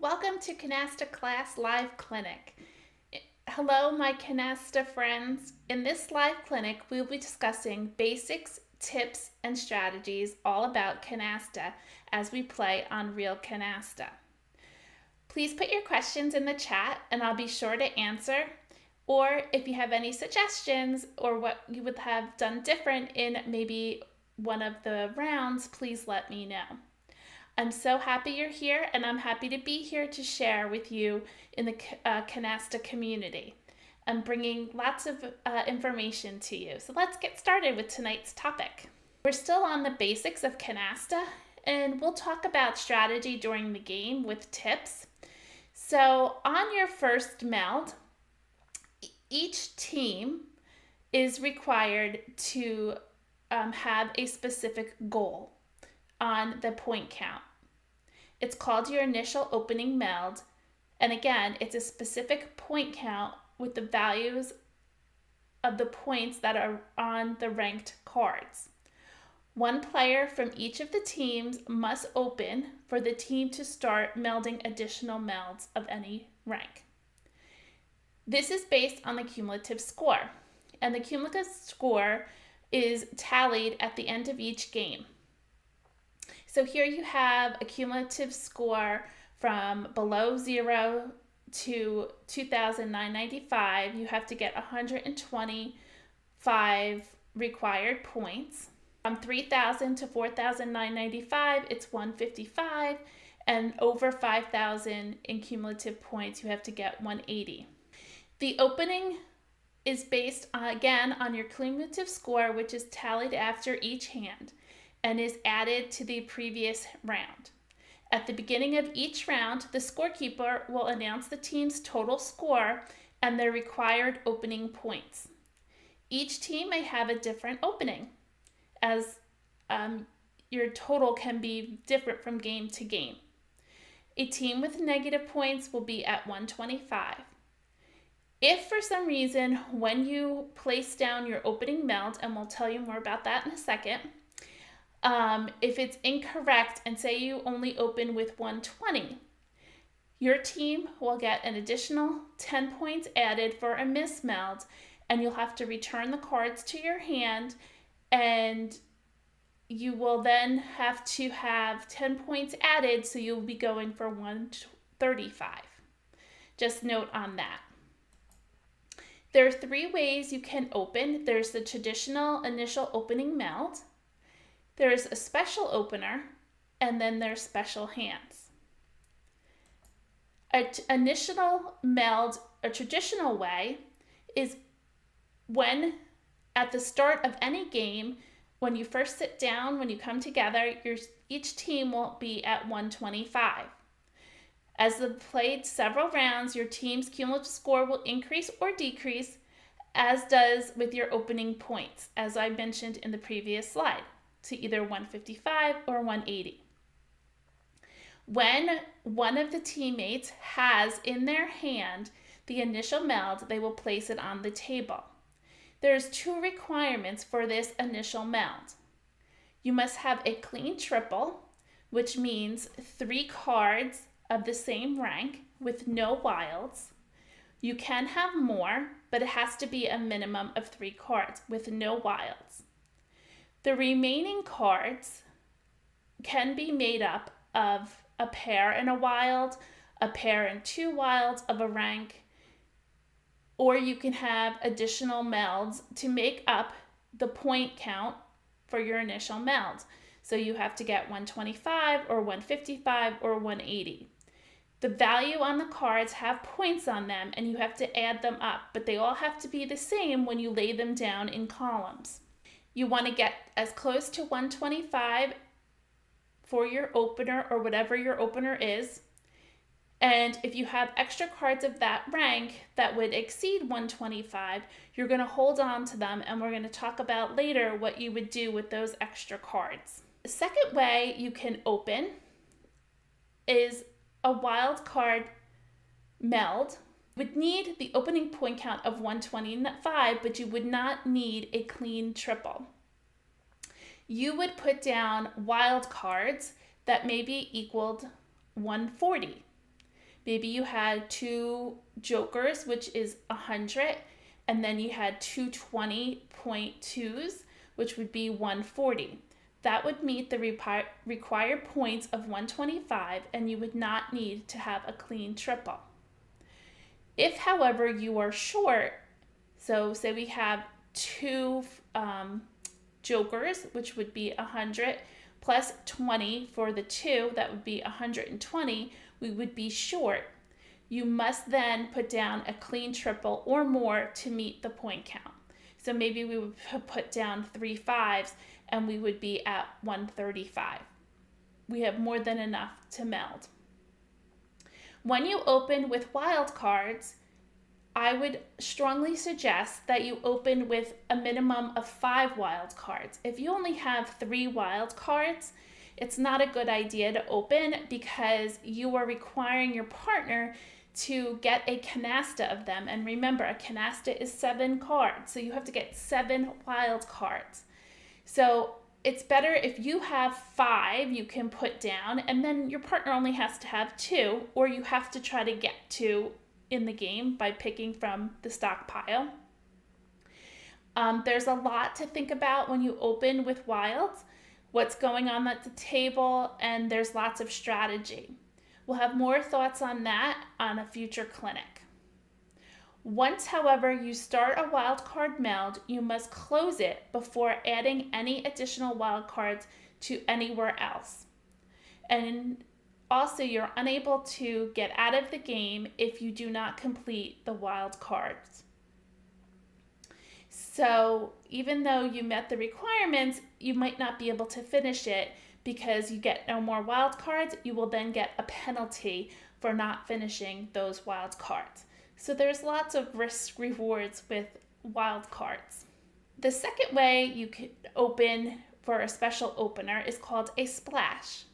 Welcome to Canasta Class Live Clinic. Hello, my Canasta friends. In this live clinic, we will be discussing basics, tips, and strategies all about Canasta as we play on real Canasta. Please put your questions in the chat and I'll be sure to answer. Or if you have any suggestions or what you would have done different in maybe one of the rounds, please let me know. I'm so happy you're here, and I'm happy to be here to share with you in the Canasta community. I'm bringing lots of information to you. So let's get started with tonight's topic. We're still on the basics of Canasta, and we'll talk about strategy during the game with tips. So on your first meld, each team is required to have a specific goal on the point count. It's called your initial opening meld, and again, it's a specific point count with the values of the points that are on the ranked cards. One player from each of the teams must open for the team to start melding additional melds of any rank. This is based on the cumulative score, and the cumulative score is tallied at the end of each game. So here you have a cumulative score from below 0 to 2,995. You have to get 125 required points. From 3,000 to 4,995, it's 155. And over 5,000 in cumulative points, you have to get 180. The opening is based, again, on your cumulative score, which is tallied after each hand and is added to the previous round. At the beginning of each round, the scorekeeper will announce the team's total score and their required opening points. Each team may have a different opening, as your total can be different from game to game. A team with negative points will be at 125. If for some reason, when you place down your opening meld, and we'll tell you more about that in a second, if it's incorrect and say you only open with 120, your team will get an additional 10 points added for a mismeld, and you'll have to return the cards to your hand, and you will then have to have 10 points added, so you'll be going for 135. Just note on that. There are 3 ways you can open. There's the traditional initial opening meld, there's a special opener, and then there's special hands. An initial meld, a traditional way, is when at the start of any game, when you first sit down, when you come together, each team will be at 125. As they've played several rounds, your team's cumulative score will increase or decrease, as does with your opening points, as I mentioned in the previous slide, to either 155 or 180. When one of the teammates has in their hand the initial meld, they will place it on the table. There's 2 requirements for this initial meld. You must have a clean triple, which means 3 cards of the same rank with no wilds. You can have more, but it has to be a minimum of 3 cards with no wilds. The remaining cards can be made up of a pair and a wild, a pair and 2 wilds of a rank, or you can have additional melds to make up the point count for your initial meld. So you have to get 125 or 155 or 180. The value on the cards have points on them and you have to add them up, but they all have to be the same when you lay them down in columns. You want to get as close to 125 for your opener or whatever your opener is. And if you have extra cards of that rank that would exceed 125, you're going to hold on to them, and we're going to talk about later what you would do with those extra cards. The second way you can open is a wild card meld. Would need the opening point count of 125, but you would not need a clean triple. You would put down wild cards that maybe equaled 140. Maybe you had 2 jokers, which is 100, and then you had 2 20.2s, which would be 140. That would meet the required points of 125, and you would not need to have a clean triple. If, however, you are short, so say we have 2 jokers, which would be 100, plus 20 for the 2, that would be 120, we would be short. You must then put down a clean triple or more to meet the point count. So maybe we would put down 3 5s and we would be at 135. We have more than enough to meld. When you open with wild cards, I would strongly suggest that you open with a minimum of 5 wild cards. If you only have 3 wild cards, it's not a good idea to open because you are requiring your partner to get a canasta of them. And remember, a canasta is 7 cards, so you have to get 7 wild cards. So it's better if you have 5 you can put down, and then your partner only has to have 2, or you have to try to get 2 in the game by picking from the stockpile. There's a lot to think about when you open with wilds, what's going on at the table, and there's lots of strategy. We'll have more thoughts on that on a future clinic. Once, however, you start a wildcard meld, you must close it before adding any additional wildcards to anywhere else. And also, you're unable to get out of the game if you do not complete the wild cards. So even though you met the requirements, you might not be able to finish it because you get no more wild cards. You will then get a penalty for not finishing those wild cards. So there's lots of risk rewards with wild cards. The second way you could open for a special opener is called a splash.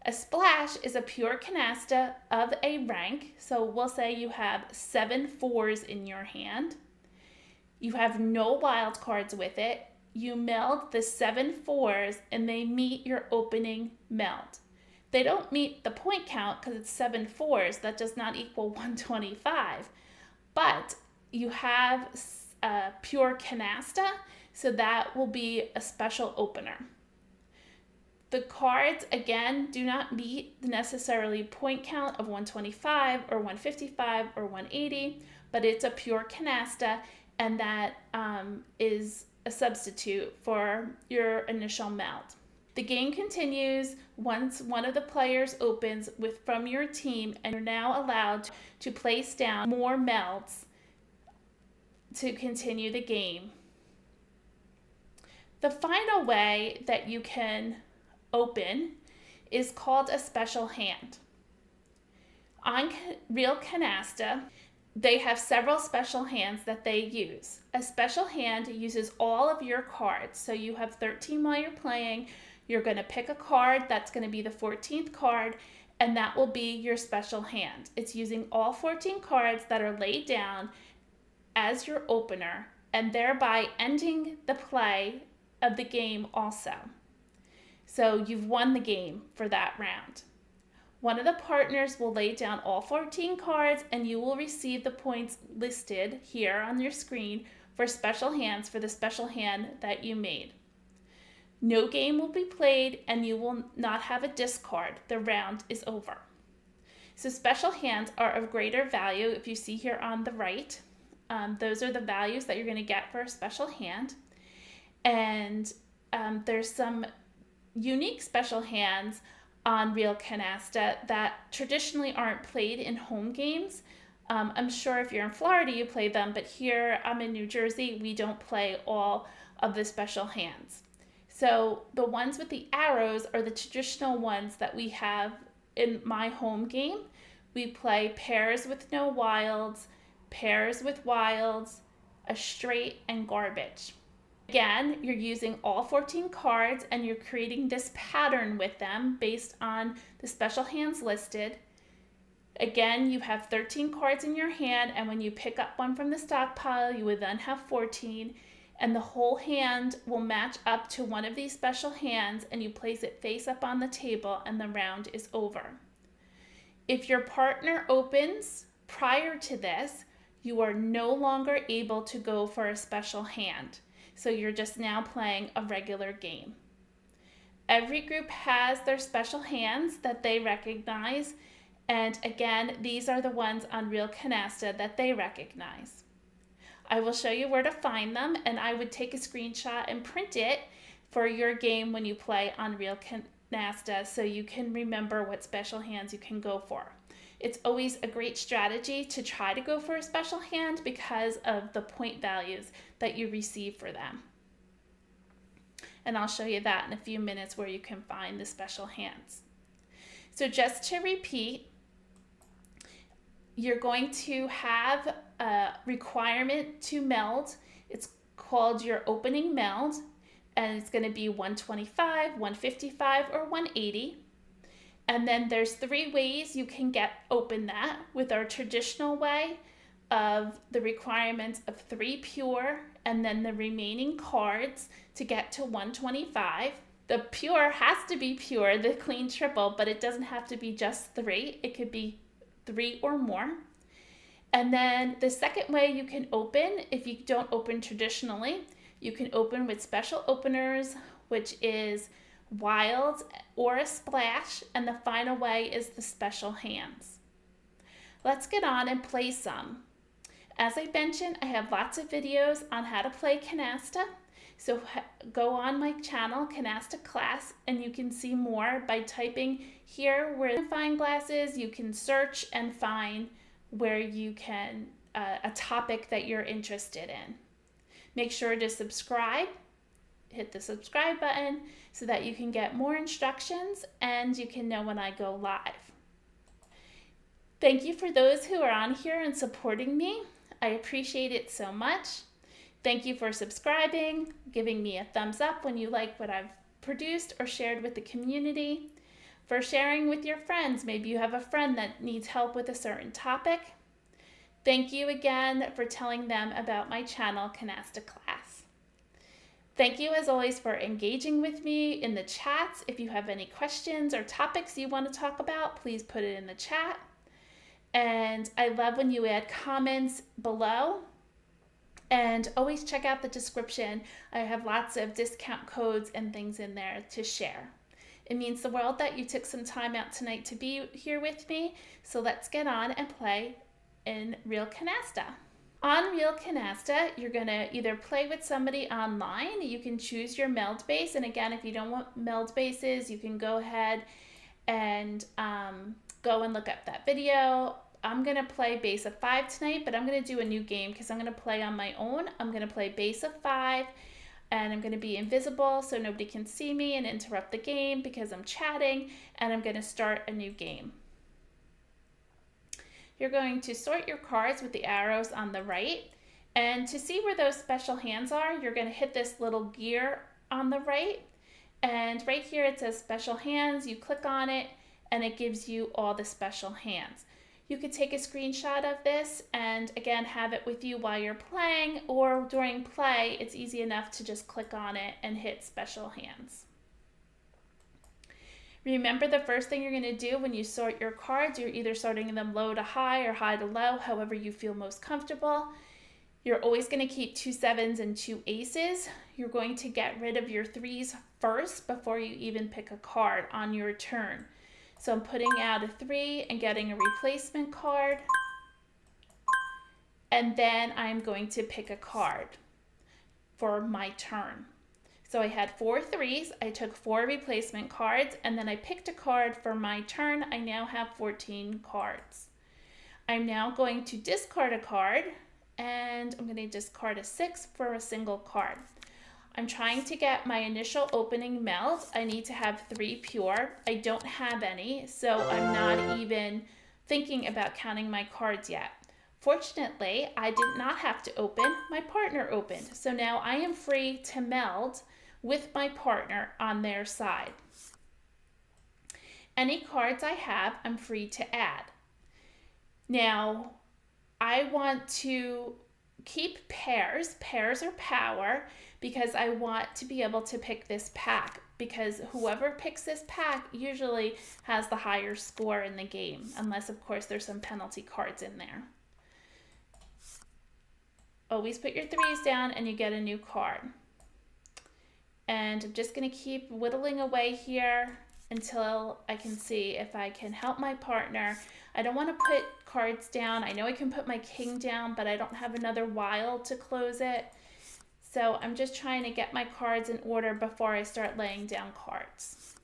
A splash is a pure canasta of a rank. So we'll say you have 7 4s in your hand. You have no wild cards with it. You meld the 7 4s and they meet your opening meld. They don't meet the point count because it's 7 4s. That does not equal 125. But you have a pure canasta, so that will be a special opener. The cards, again, do not meet the necessarily point count of 125 or 155 or 180, but it's a pure canasta, and that is a substitute for your initial meld. The game continues once one of the players opens from your team, and you're now allowed to place down more melds to continue the game. The final way that you can open is called a special hand. On real canasta, they have several special hands that they use. A special hand uses all of your cards. So you have 13 while you're playing. You're going to pick a card. That's going to be the 14th card, and that will be your special hand. It's using all 14 cards that are laid down as your opener, and thereby ending the play of the game also. So you've won the game for that round. One of the partners will lay down all 14 cards, and you will receive the points listed here on your screen for special hands for the special hand that you made. No game will be played, and you will not have a discard. The round is over. So special hands are of greater value. If you see here on the right, those are the values that you're going to get for a special hand. And there's some unique special hands on real canasta that traditionally aren't played in home games. I'm sure if you're in Florida you play them, but here I'm in New Jersey, we don't play all of the special hands. So the ones with the arrows are the traditional ones that we have in my home game. We play pairs with no wilds, pairs with wilds, a straight, and garbage. Again, you're using all 14 cards and you're creating this pattern with them based on the special hands listed. Again, you have 13 cards in your hand, and when you pick up one from the stockpile, you would then have 14, and the whole hand will match up to one of these special hands, and you place it face up on the table, and the round is over. If your partner opens prior to this, you are no longer able to go for a special hand. So you're just now playing a regular game. Every group has their special hands that they recognize. And again, these are the ones on Real Canasta that they recognize. I will show you where to find them, and I would take a screenshot and print it for your game when you play on Real Canasta so you can remember what special hands you can go for. It's always a great strategy to try to go for a special hand because of the point values that you receive for them. And I'll show you that in a few minutes where you can find the special hands. So just to repeat, you're going to have a requirement to meld. It's called your opening meld, and it's going to be 125, 155, or 180. And then there's 3 ways you can get open that with our traditional way of the requirements of 3 pure and then the remaining cards to get to 125. The pure has to be pure, the clean triple, but it doesn't have to be just 3. It could be 3 or more. And then the second way you can open, if you don't open traditionally, you can open with special openers, which is wild or a splash, and the final way is the special hands. Let's get on and play some. As I mentioned, I have lots of videos on how to play Canasta. So go on my channel, Canasta Class, and you can see more by typing here where magnifying glass is. You can search and find where you can, a topic that you're interested in. Make sure to subscribe, hit the subscribe button so that you can get more instructions and you can know when I go live. Thank you for those who are on here and supporting me. I appreciate it so much. Thank you for subscribing, giving me a thumbs up when you like what I've produced or shared with the community, for sharing with your friends. Maybe you have a friend that needs help with a certain topic. Thank you again for telling them about my channel, Canasta Class. Thank you as always for engaging with me in the chats. If you have any questions or topics you want to talk about, please put it in the chat. And I love when you add comments below. And always check out the description. I have lots of discount codes and things in there to share. It means the world that you took some time out tonight to be here with me. So let's get on and play in Real Canasta. On Real Canasta, you're going to either play with somebody online. You can choose your meld base. And again, if you don't want meld bases, you can go ahead and go and look up that video. I'm going to play base of 5 tonight, but I'm going to do a new game because I'm going to play on my own. I'm going to play base of 5, and I'm going to be invisible so nobody can see me and interrupt the game because I'm chatting, and I'm going to start a new game. You're going to sort your cards with the arrows on the right, and to see where those special hands are, you're going to hit this little gear on the right, and right here it says special hands. You click on it, and it gives you all the special hands. You could take a screenshot of this and again have it with you while you're playing, or during play it's easy enough to just click on it and hit special hands. Remember, the first thing you're going to do when you sort your cards, you're either sorting them low to high or high to low, however you feel most comfortable. You're always going to keep 2 7s and 2 aces. You're going to get rid of your 3s first before you even pick a card on your turn. So I'm putting out a 3 and getting a replacement card. And then I'm going to pick a card for my turn. So I had 4 3s, I took 4 replacement cards, and then I picked a card for my turn. I now have 14 cards. I'm now going to discard a card, and I'm going to discard a 6 for a single card. I'm trying to get my initial opening meld. I need to have 3 pure. I don't have any, so I'm not even thinking about counting my cards yet. Fortunately, I did not have to open. My partner opened. So now I am free to meld with my partner on their side. Any cards I have, I'm free to add. Now, I want to keep pairs. Pairs are power, because I want to be able to pick this pack because whoever picks this pack usually has the higher score in the game, unless of course there's some penalty cards in there. Always put your 3s down and you get a new card. And I'm just going to keep whittling away here until I can see if I can help my partner. I don't want to put cards down. I know I can put my king down, but I don't have another wild to close it. So I'm just trying to get my cards in order before I start laying down cards.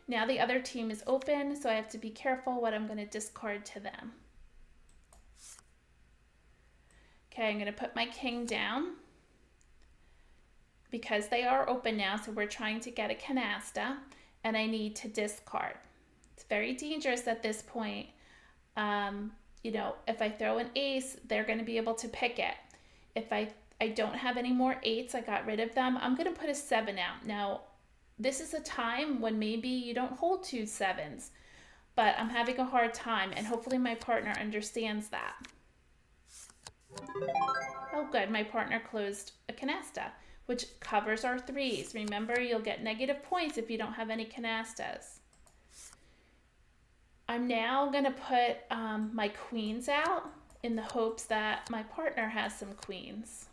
Now the other team is open, so I have to be careful what I'm going to discard to them. Okay, I'm going to put my king down because they are open now, so we're trying to get a canasta, and I need to discard. It's very dangerous at this point. You know, if I throw an ace, they're going to be able to pick it. If I don't have any more 8s, I got rid of them, I'm going to put a 7 out. Now, this is a time when maybe you don't hold 2 7s, but I'm having a hard time, and hopefully my partner understands that. Oh good, my partner closed a canasta, which covers our 3s. Remember, you'll get negative points if you don't have any canastas. I'm now going to put my queens out in the hopes that my partner has some queens.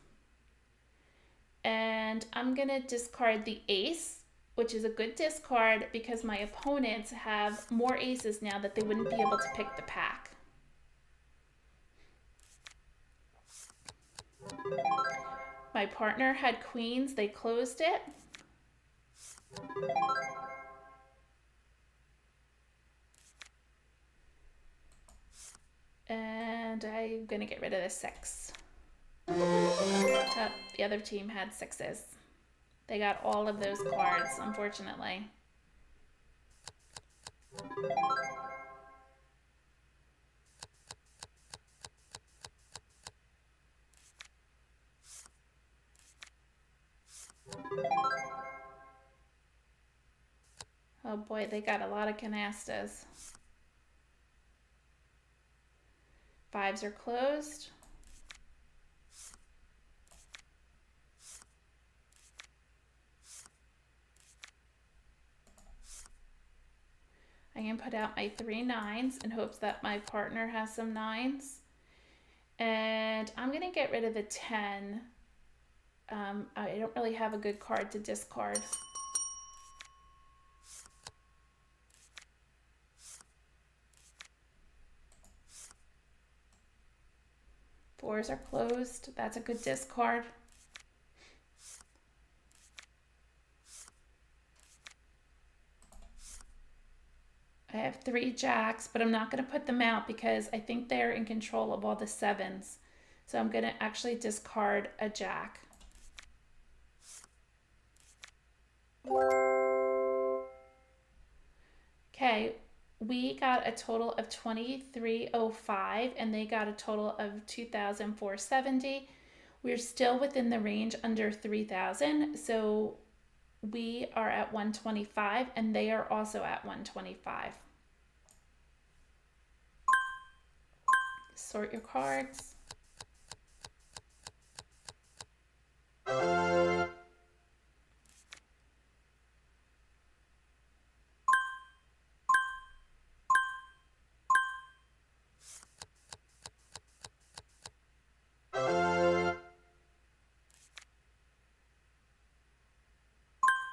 And I'm going to discard the ace, which is a good discard because my opponents have more aces now that they wouldn't be able to pick the pack. My partner had queens, they closed it. And I'm going to get rid of the 6. Oh, the other team had 6s. They got all of those cards, unfortunately. Oh boy, they got a lot of canastas. 5s are closed. I can put out my 3 9s in hopes that my partner has some 9s. And I'm going to get rid of the 10. I don't really have a good card to discard. Fours are closed. That's a good discard. I have 3 jacks, but I'm not going to put them out because I think they're in control of all the 7s. So I'm going to actually discard a jack. Okay, we got a total of 2305 and they got a total of 2,470. We're still within the range under 3,000, so we are at 125 and they are also at 125. Sort your cards.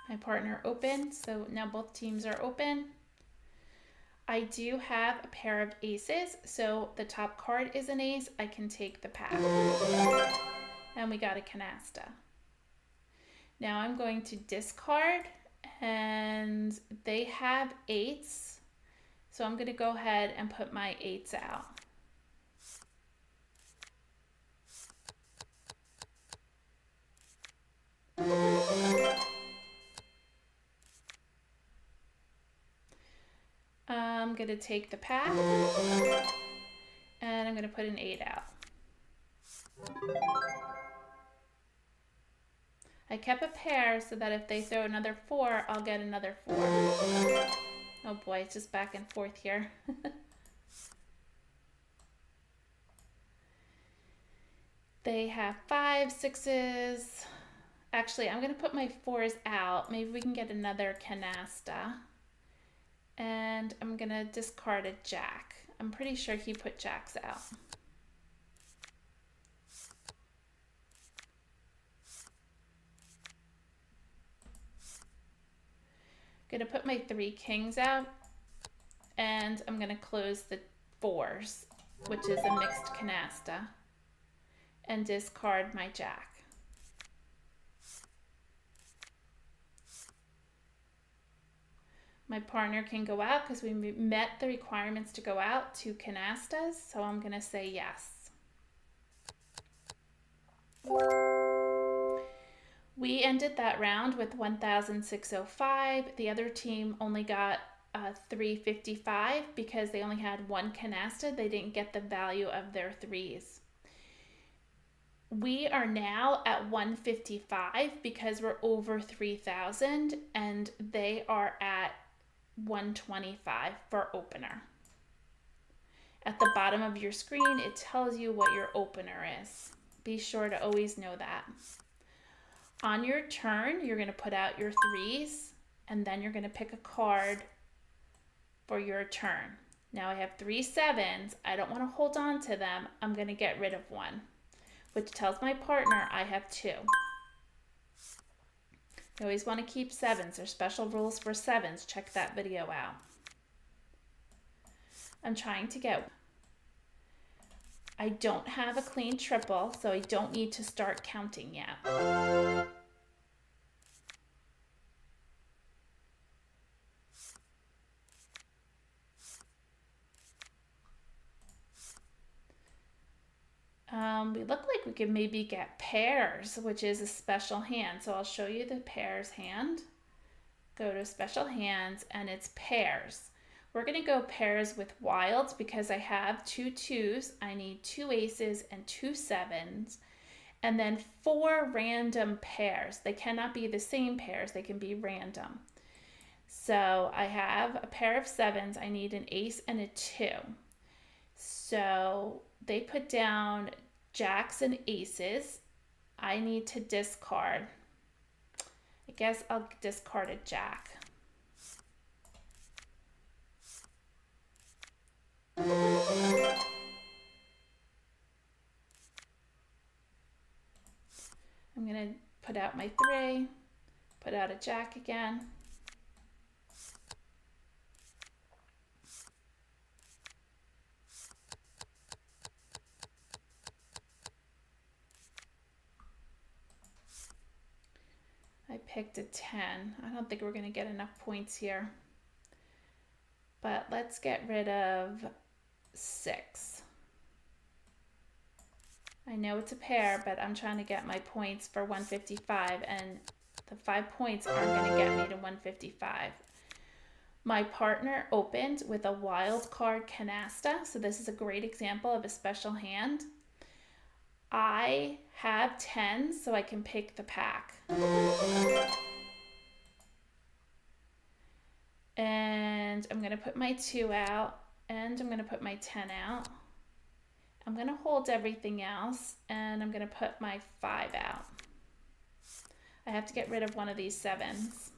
My partner opened, so now both teams are open. I do have a pair of aces, so the top card is an ace. I can take the pack. And we got a canasta. Now I'm going to discard, and they have 8s, so I'm going to go ahead and put my 8s out. I'm going to take the pack and I'm going to put an 8 out. I kept a pair so that if they throw another 4, I'll get another 4. Oh boy, it's just back and forth here. They have 5, 6s. Actually, I'm going to put my 4s out. Maybe we can get another canasta. And I'm going to discard a jack. I'm pretty sure he put jacks out. I'm going to put my 3 kings out. And I'm going to close the 4s, which is a mixed canasta, and discard my jack. My partner can go out because we met the requirements to go out, 2 canastas, so I'm going to say yes. We ended that round with 1,605. The other team only got 355 because they only had 1 canasta. They didn't get the value of their 3s. We are now at 155 because we're over 3,000, and they are at 125 for opener. At the bottom of your screen, it tells you what your opener is. Be sure to always know that. On your turn, you're going to put out your 3s, and then you're going to pick a card for your turn. Now I have 3 7s. I don't want to hold on to them. I'm going to get rid of 1, which tells my partner I have 2. You always want to keep 7s. There's special rules for 7s. Check that video out. I'm trying to get... I don't have a clean triple, so I don't need to start counting yet. We look like we could maybe get pairs, which is a special hand. So I'll show you the pairs hand. Go to special hands, and it's pairs. We're going to go pairs with wilds because I have 2 2s. I need 2 aces and 2 7s. And then 4 random pairs. They cannot be the same pairs. They can be random. So I have a pair of 7s. I need an ace and a 2. So they put down jacks and aces. I need to discard. I guess I'll discard a jack. I'm going to put out my 3, put out a jack again. I picked a 10. I don't think we're going to get enough points here. But let's get rid of 6. I know it's a pair, but I'm trying to get my points for 155, and the 5 points aren't going to get me to 155. My partner opened with a wild card canasta, so this is a great example of a special hand. I have 10s, so I can pick the pack. And I'm going to put my 2 out, and I'm going to put my 10 out. I'm going to hold everything else, and I'm going to put my 5 out. I have to get rid of one of these 7s.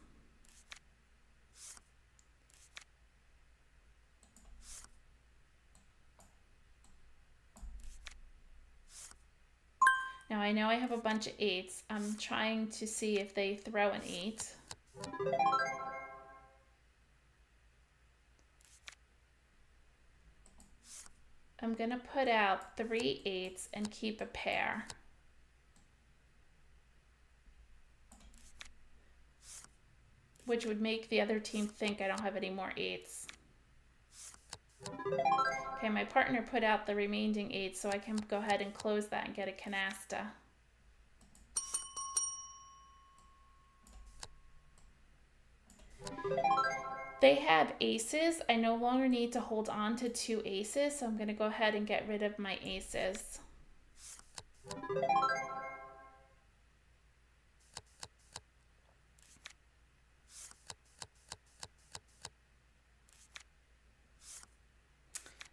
Now I know I have a bunch of 8s. I'm trying to see if they throw an 8. I'm going to put out 3 8s and keep a pair. Which would make the other team think I don't have any more 8s. Okay, my partner put out the remaining 8, so I can go ahead and close that and get a canasta. They have aces. I no longer need to hold on to 2 aces, so I'm going to go ahead and get rid of my aces.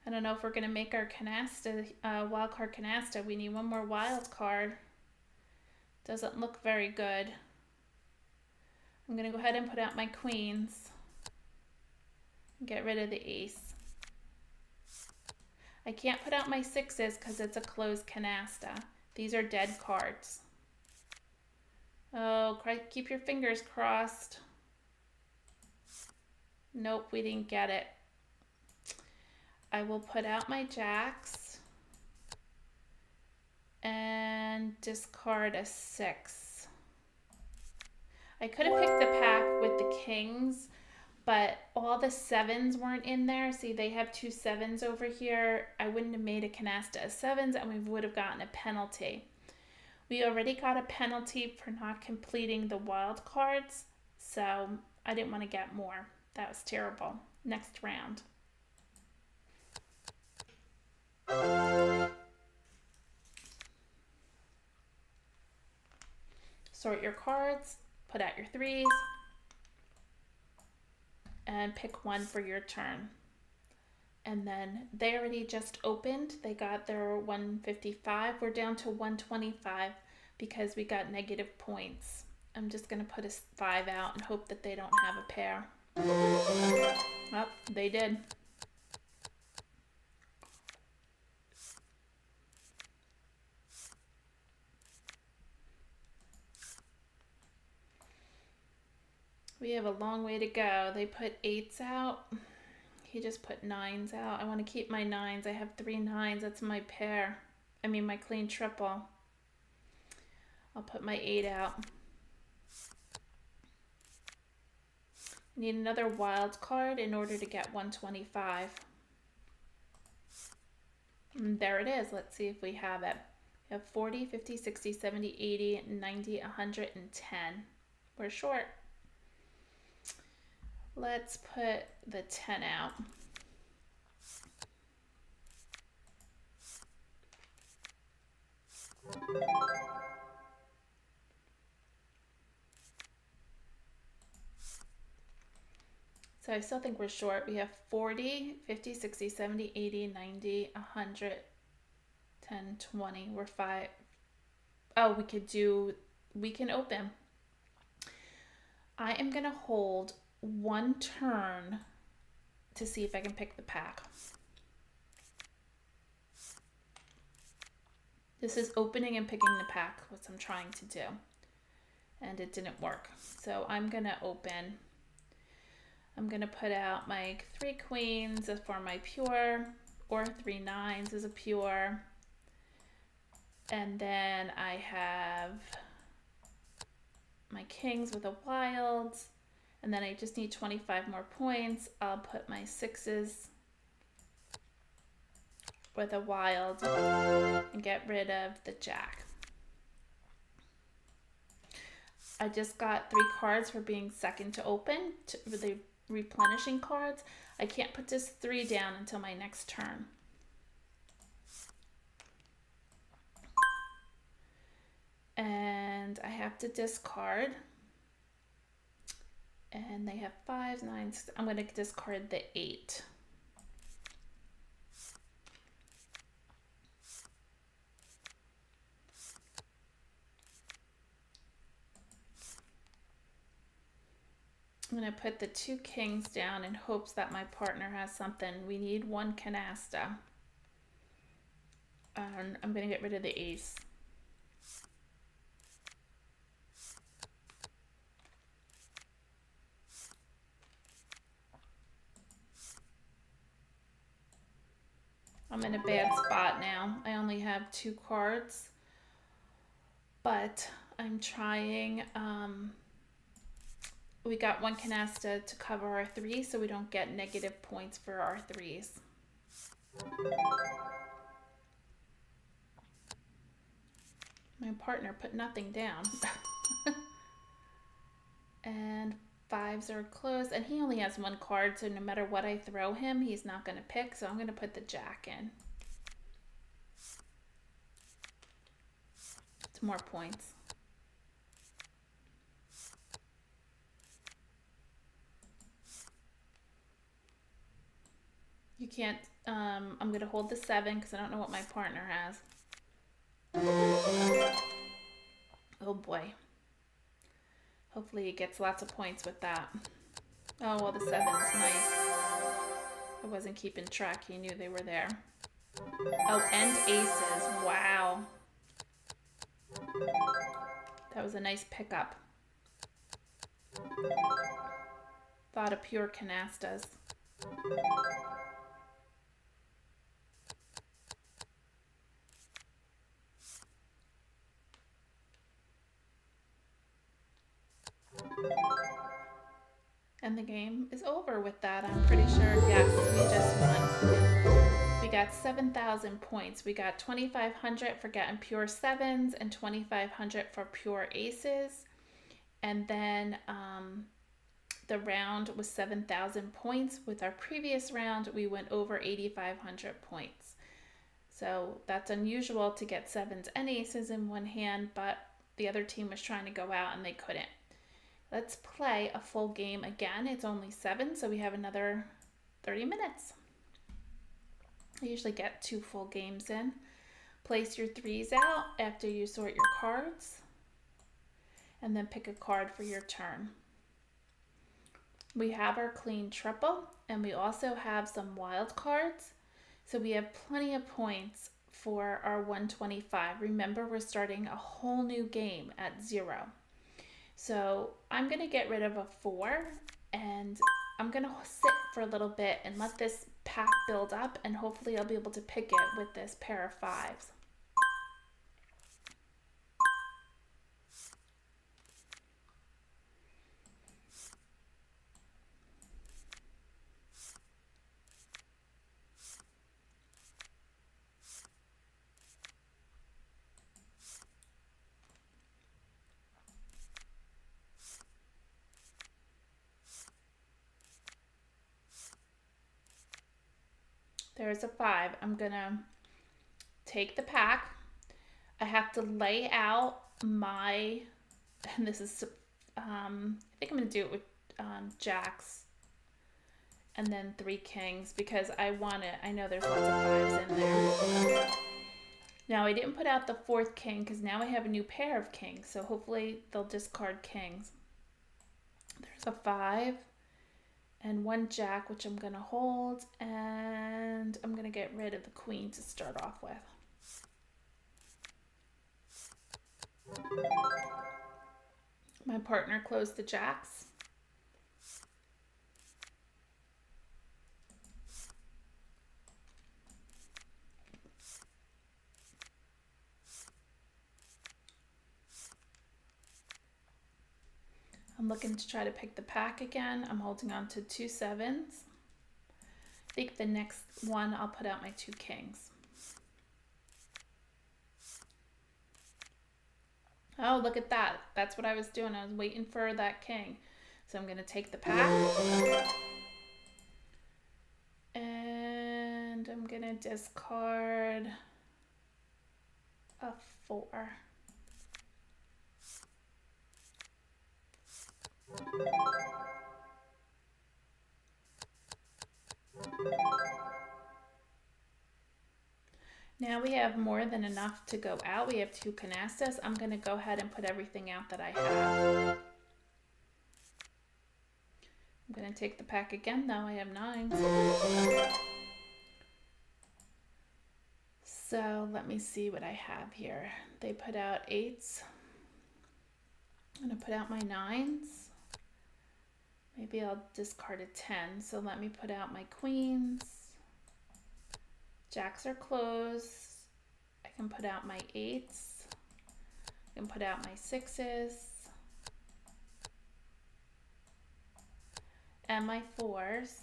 I don't know if we're going to make our canasta, wild card canasta. We need one more wild card. Doesn't look very good. I'm going to go ahead and put out my queens. Get rid of the ace. I can't put out my sixes because it's a closed canasta. These are dead cards. Oh, keep your fingers crossed. Nope, we didn't get it. I will put out my jacks and discard a 6. I could have picked the pack with the kings, but all the 7s weren't in there. See, they have 2 7s over here. I wouldn't have made a canasta of 7s and we would have gotten a penalty. We already got a penalty for not completing the wild cards, so I didn't want to get more. That was terrible. Next round. Sort your cards, put out your 3s, and pick one for your turn. And then they already just opened. They got their 155. We're down to 125 because we got negative points. I'm just going to put a 5 out and hope that they don't have a pair. Oh, they did. We have a long way to go. They put 8s out. He just put 9s out. I want to keep my 9s. I have 3 9s. That's my pair. I mean my clean triple. I'll put my 8 out. Need another wild card in order to get 125. And there it is. Let's see if we have it. We have 40, 50, 60, 70, 80, 90, 110. We're short. Let's put the 10 out. So I still think we're short. We have 40, 50, 60, 70, 80, 90, 100, 10, 20. We're 5. Oh, we can open. I am going to hold one turn to see if I can pick the pack. This is opening and picking the pack, what I'm trying to do. And it didn't work. So I'm going to open. I'm going to put out my 3 queens for my pure, or 3 9s as a pure. And then I have my kings with a wild. And then I just need 25 more points. I'll put my 6s with a wild and get rid of the jack. I just got 3 cards for being second to open, for the replenishing cards. I can't put this 3 down until my next turn. And I have to discard. And they have 5s, 9s. I'm going to discard the 8. I'm going to put the 2 kings down in hopes that my partner has something. We need 1 canasta. I'm going to get rid of the ace. I'm in a bad spot now. I only have 2 cards, but I'm trying. We got 1 canasta to cover our 3, so we don't get negative points for our 3s. My partner put nothing down. And 5s are closed, and he only has 1 card, so no matter what I throw him, he's not going to pick, so I'm going to put the jack in. It's more points. You can't, I'm going to hold the 7 because I don't know what my partner has. Oh boy. Hopefully he gets lots of points with that. Oh, well, the 7's nice. I wasn't keeping track. He knew they were there. Oh, and aces. Wow. That was a nice pickup. Thought of pure canastas. And the game is over with that. I'm pretty sure, yes, we just won. We got 7,000 points. We got 2,500 for getting pure 7s and 2,500 for pure aces. And then the round was 7,000 points. With our previous round, we went over 8,500 points. So that's unusual to get 7s and aces in one hand, but the other team was trying to go out and they couldn't. Let's play a full game again. It's only 7, so we have another 30 minutes. I usually get 2 full games in. Place your 3s out after you sort your cards, and then pick a card for your turn. We have our clean triple, and we also have some wild cards, so we have plenty of points for our 125. Remember, we're starting a whole new game at 0. So I'm going to get rid of a 4, and I'm going to sit for a little bit and let this pack build up, and hopefully I'll be able to pick it with this pair of 5s. There's a 5. I'm gonna take the pack. I have to lay out my, and this is, I think I'm gonna do it with jacks and then 3 kings because I want it. I know there's lots of 5s in there. Now I didn't put out the 4th king because now I have a new pair of kings, so hopefully they'll discard kings. There's a 5. And 1 jack, which I'm going to hold, and I'm going to get rid of the queen to start off with. My partner closed the jacks. I'm looking to try to pick the pack again. I'm holding on to 2 7s. I think the next one I'll put out my 2 kings. Oh, look at that. That's what I was doing. I was waiting for that king. So I'm going to take the pack. And I'm going to discard a 4. Now we have more than enough to go out. We have 2 canastas. I'm going to go ahead and put everything out that I have. I'm going to take the pack again, though. I have 9s. So let me see what I have here. They put out 8s. I'm going to put out my 9s. Maybe I'll discard a 10. So let me put out my queens. Jacks are closed. I can put out my 8s. I can put out my 6s. And my 4s.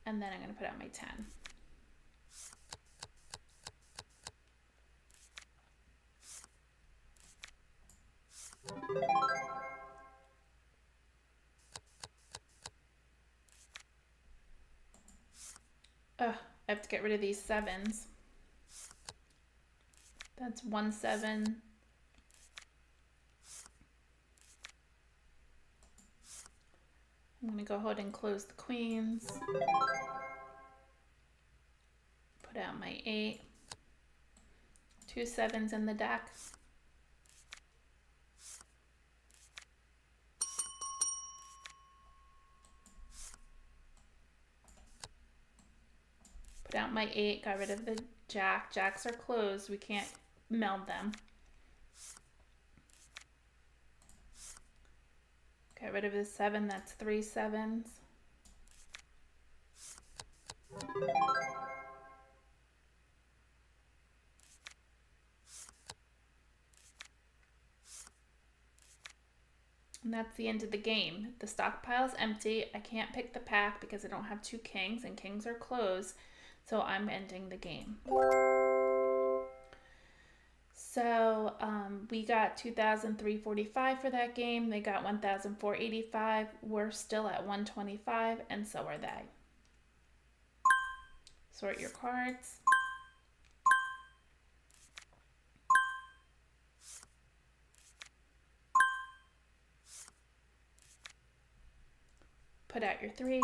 And then I'm going to put out my 10. Ugh, I have to get rid of these 7s. That's 1 7. I'm going to go ahead and close the queens. out my 8. 2 7s in the deck. Put out my 8, got rid of the jack. Jacks are closed, we can't meld them. Get rid of the 7, that's 3 7s. And that's the end of the game. The stockpile's empty. I can't pick the pack because I don't have 2 kings and kings are closed. So I'm ending the game. So we got 2,345 for that game. They got 1,485. We're still at 125 and so are they. Sort your cards. Put out your 3s.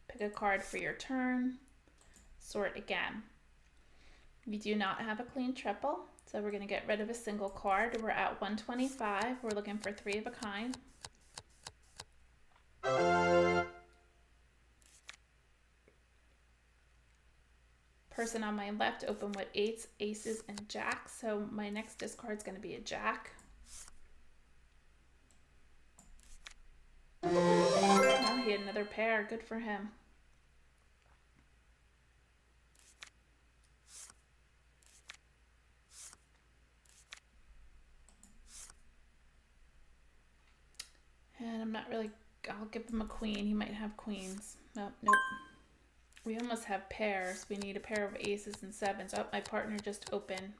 Pick a card for your turn. Sort again. We do not have a clean triple, so we're going to get rid of a single card. We're at 125. We're looking for 3 of a kind. Person on my left open with 8s, aces, and jacks, so my next discard is going to be a jack. Oh, he had another pair. Good for him. And I'm not really, I'll give him a queen. He might have queens. Oh, nope. We almost have pairs. We need a pair of aces and 7s. Oh, my partner just opened.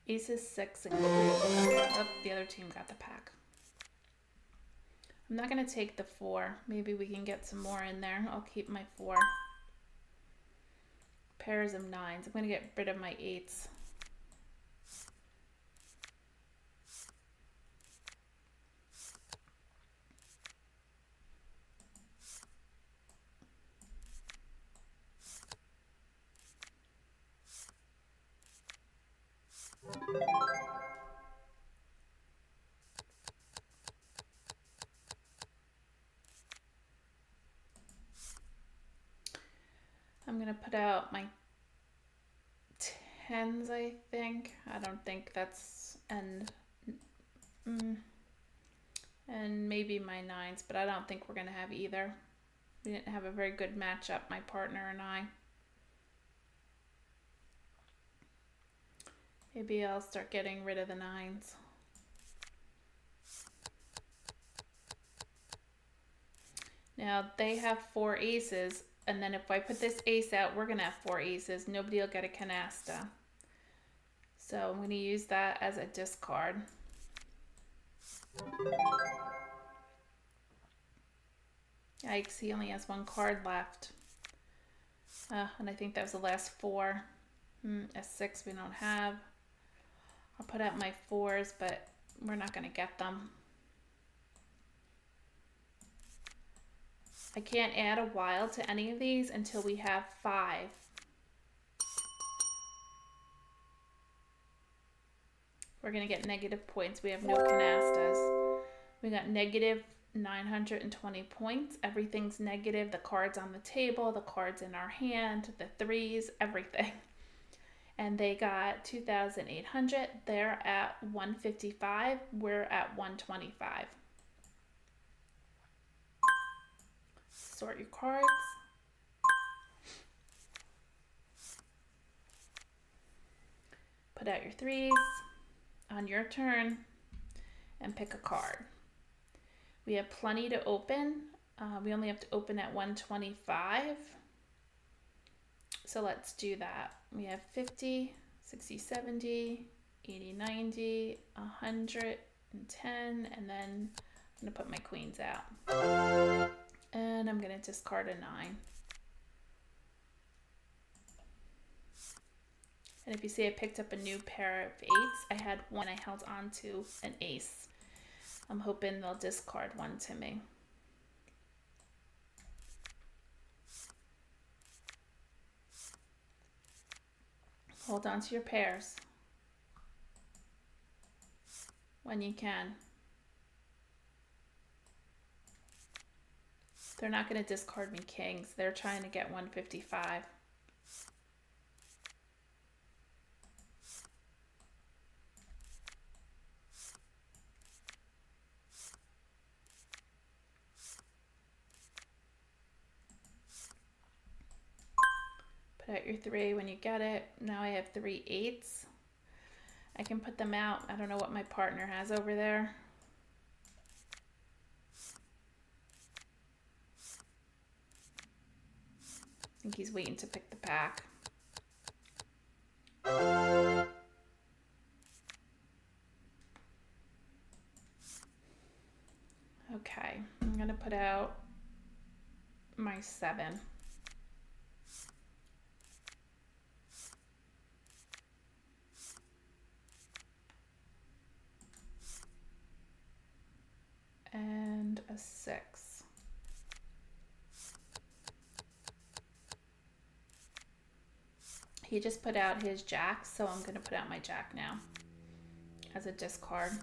Aces, 6, and 3. Oh, the other team got the pack. I'm not going to take the 4. Maybe we can get some more in there. I'll keep my 4. Pairs of 9s. I'm going to get rid of my 8s. I'm going to put out my 10s, I think. I don't think that's, and maybe my 9s, but I don't think we're going to have either. We didn't have a very good matchup, my partner and I. Maybe I'll start getting rid of the 9s. Now they have 4 aces, and then if I put this ace out, we're gonna have 4 aces. Nobody will get a canasta. So I'm gonna use that as a discard. Yikes, he only has 1 card left. And I think that was the last 4. A 6 we don't have. I'll put out my 4s, but we're not gonna get them. I can't add a wild to any of these until we have 5. We're going to get negative points. We have no canastas. We got negative 920 points. Everything's negative. The cards on the table, the cards in our hand, the 3s, everything. And they got 2,800. They're at 155. We're at 125. Sort your cards. Put out your 3s on your turn and pick a card. We have plenty to open. We only have to open at 125. So let's do that. We have 50, 60, 70, 80, 90, 110, and then I'm going to put my queens out. And I'm going to discard a 9. And if you see I picked up a new pair of 8s, I had one I held on to an ace. I'm hoping they'll discard one to me. Hold on to your pairs when you can. They're not going to discard me kings. They're trying to get 155. Put out your 3 when you get it. Now I have 3 8s. I can put them out. I don't know what my partner has over there. I think he's waiting to pick the pack. Okay, I'm gonna put out my 7. And a 6. He just put out his jack, so I'm going to put out my jack now as a discard.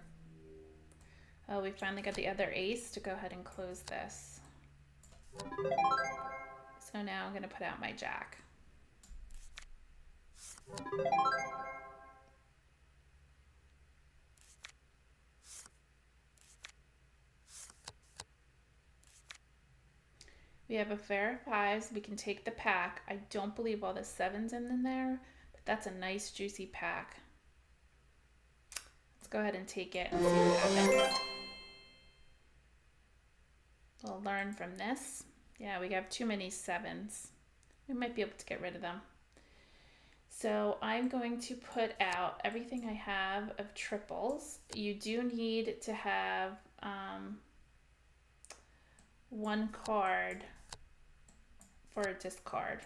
Oh, we finally got the other ace to go ahead and close this. So now I'm going to put out my jack. We have a pair of 5s. We can take the pack. I don't believe all the 7s in there, but that's a nice juicy pack. Let's go ahead and take it and see what happens. We'll learn from this. Yeah, we have too many 7s. We might be able to get rid of them. So I'm going to put out everything I have of triples. You do need to have 1 card for a discard.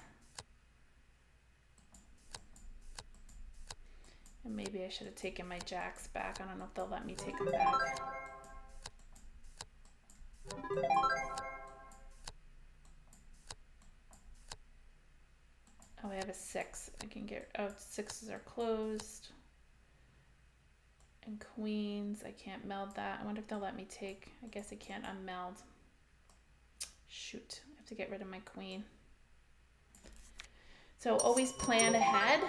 And maybe I should have taken my jacks back. I don't know if they'll let me take them back. Oh, I have a 6. I can get, oh, 6s are closed. And queens, I can't meld that. I wonder if they'll let me take, I guess I can't unmeld. Shoot, I have to get rid of my queen. So always plan ahead.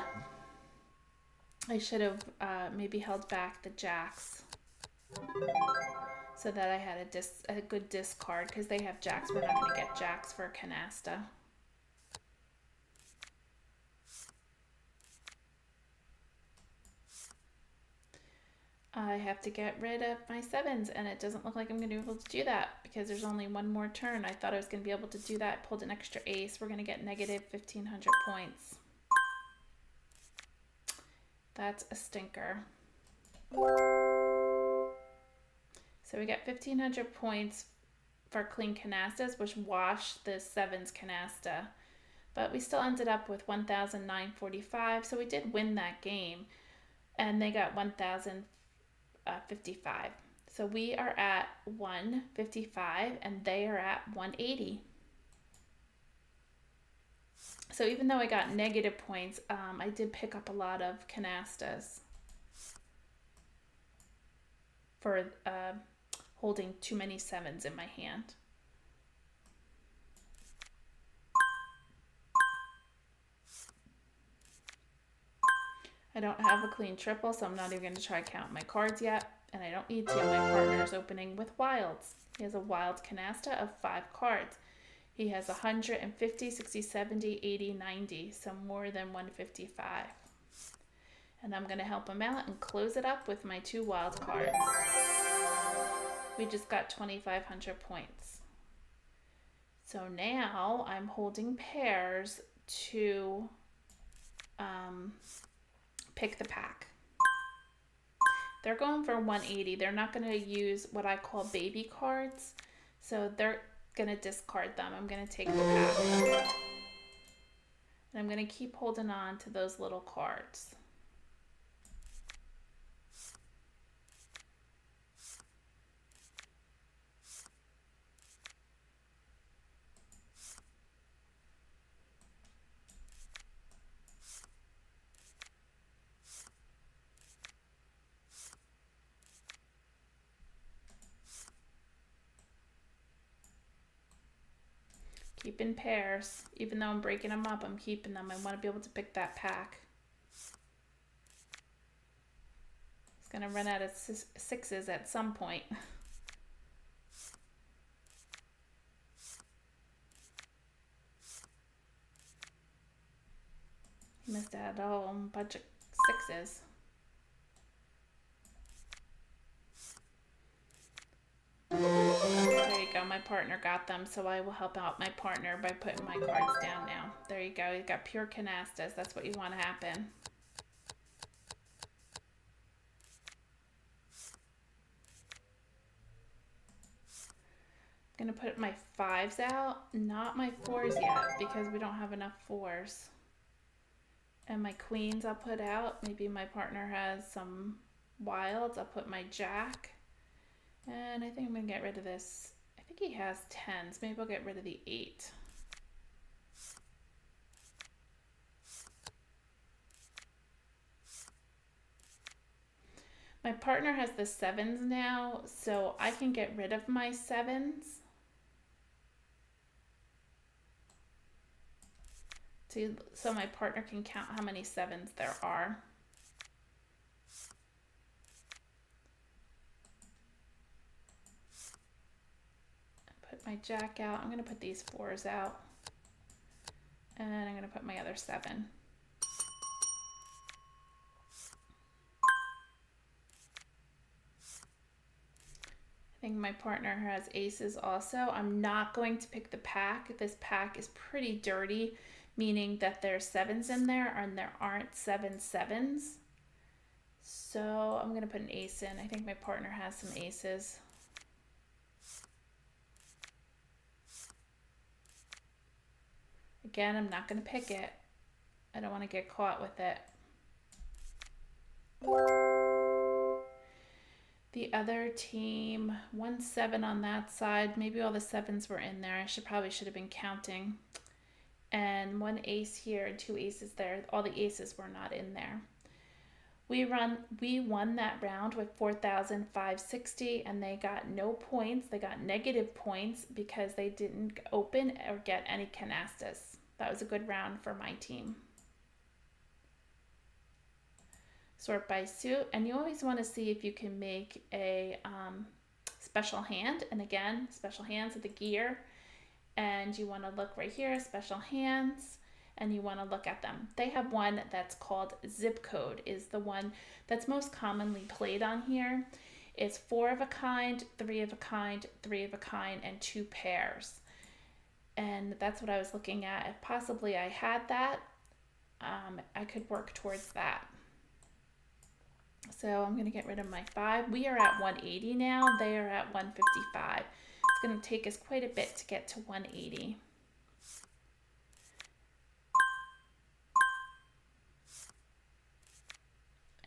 I should have maybe held back the jacks so that I had a good discard, because they have jacks. We're not going to get jacks for canasta. I have to get rid of my 7s, and it doesn't look like I'm going to be able to do that because there's only one more turn. I thought I was going to be able to do that. Pulled an extra ace. We're going to get negative 1,500 points. That's a stinker. So we get 1,500 points for clean canastas, which washed the 7s canasta. But we still ended up with 1,945. So we did win that game. And they got 1,055. So we are at 155 and they are at 180. So even though I got negative points, I did pick up a lot of canastas for holding too many 7s in my hand. I don't have a clean triple, so I'm not even going to try count my cards yet, and I don't need to. My partner's opening with wilds. He has a wild canasta of 5 cards. He has 150, 60, 70, 80, 90, so more than 155. And I'm going to help him out and close it up with my 2 wild cards. We just got 2,500 points. So now I'm holding pairs to pick the pack. They're going for 180. They're not going to use what I call baby cards. So they're going to discard them. I'm going to take the pack. And I'm going to keep holding on to those little cards. Keeping pairs. Even though I'm breaking them up, I'm keeping them. I want to be able to pick that pack. It's going to run out of sixes at some point. He must have had a whole bunch of sixes. There you go, my partner got them, so I will help out my partner by putting my cards down now. There you go, you got pure canastas. That's what you want to happen. I'm gonna put my fives out, not my fours yet, because we don't have enough fours. And my queens I'll put out. Maybe my partner has some wilds. I'll put my jack. And I think I'm gonna get rid of this. I think he has tens. Maybe I'll get rid of the 8. My partner has the 7s now, so I can get rid of my 7s. So my partner can count how many 7s there are. Put my jack out. I'm going to put these 4s out. And I'm going to put my other 7. I think my partner has aces also. I'm not going to pick the pack. This pack is pretty dirty, meaning that there's 7s in there and there aren't 7 7s. So I'm going to put an ace in. I think my partner has some aces. Again, I'm not going to pick it. I don't want to get caught with it. The other team, 1 7 on that side. Maybe all the 7s were in there. I probably should have been counting. And 1 ace here and 2 aces there. All the aces were not in there. We won that round with 4,560, and they got no points. They got negative points because they didn't open or get any canastas. That was a good round for my team. Sort by suit, and you always want to see if you can make a special hand. And again, special hands at the gear, and you want to look right here, special hands, and you want to look at them. They have one that's called zip code, is the one that's most commonly played on here. It's 4 of a kind, 3 of a kind, 3 of a kind, and 2 pairs. And that's what I was looking at. If possibly I had that, I could work towards that. So I'm going to get rid of my 5. We are at 180 now. They are at 155. It's going to take us quite a bit to get to 180.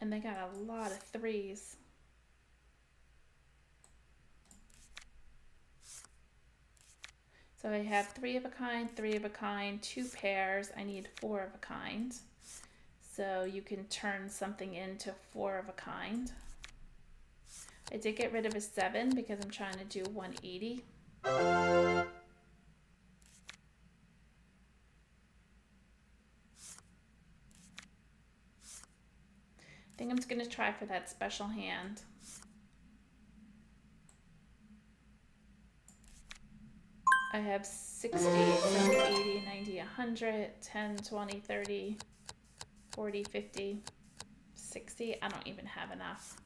And they got a lot of 3s. So I have 3 of a kind, 3 of a kind, 2 pairs. I need 4 of a kind. So you can turn something into 4 of a kind. I did get rid of a 7 because I'm trying to do 180. I think I'm just going to try for that special hand. I have 60, 70, 80, 90, 100, 10, 20, 30, 40, 50, 60. I don't even have enough.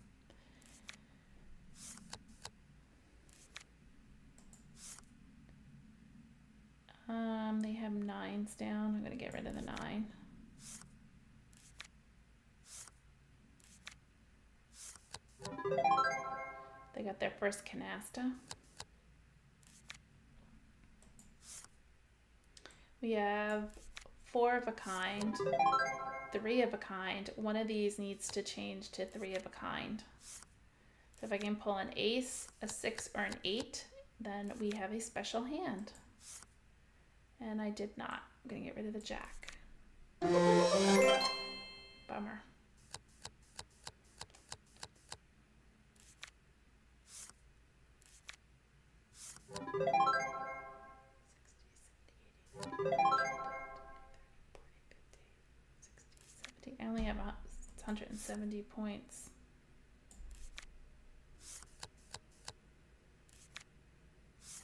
They have 9s down. I'm going to get rid of the 9. They got their first canasta. We have 4 of a kind, 3 of a kind. One of these needs to change to 3 of a kind. So if I can pull an ace, a 6, or an 8, then we have a special hand. And I did not. I'm going to get rid of the jack. Bummer. 170 points.